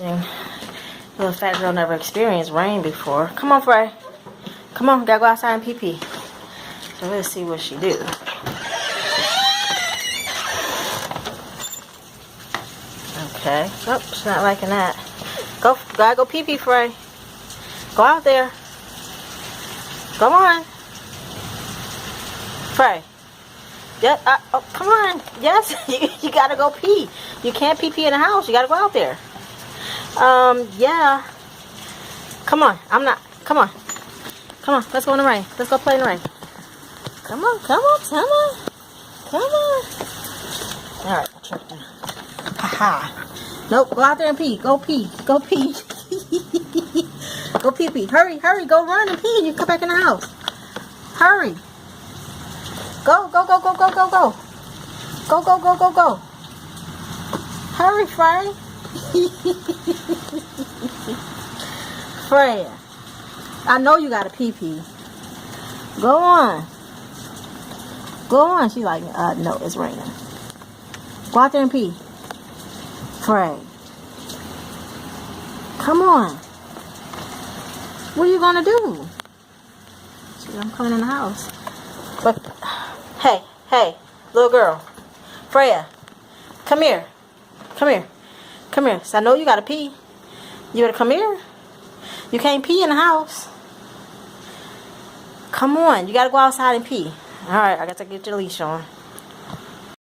Interesting. Little fat girl never experienced rain before. Come on, Frey. Come on, gotta go outside and pee-pee. So let's see what she do. Okay. Oh, she's not liking that. Gotta go pee-pee, Frey. Go out there. Come on. Frey. Yeah, oh, come on. Yes, you gotta go pee. You can't pee-pee in the house. You gotta go out there. Yeah. Come on. Come on. Come on. Let's go in the rain. Let's go play in the rain. Come on. Come on. Come on. Come on. Alright, I tricked her. Haha. Nope, go out there and pee. Go pee. Go pee. Go pee-pee. Hurry, hurry. Go run and pee and you come back in the house. Hurry. Go, go, go, go, go, go, go. Go, go, go, go, go. Hurry, Frey. Freya, I know you got a pee-pee. Go on. Go on. She's like, no, it's raining. Go out there and pee. Frey. Come on. What are you going to do? See, I'm coming in the house. But, hey, little girl. Freya, come here. Come here. Come here. So I know you got to pee. You better come here. You can't pee in the house. Come on. You got to go outside and pee. Alright, I got to get your leash on.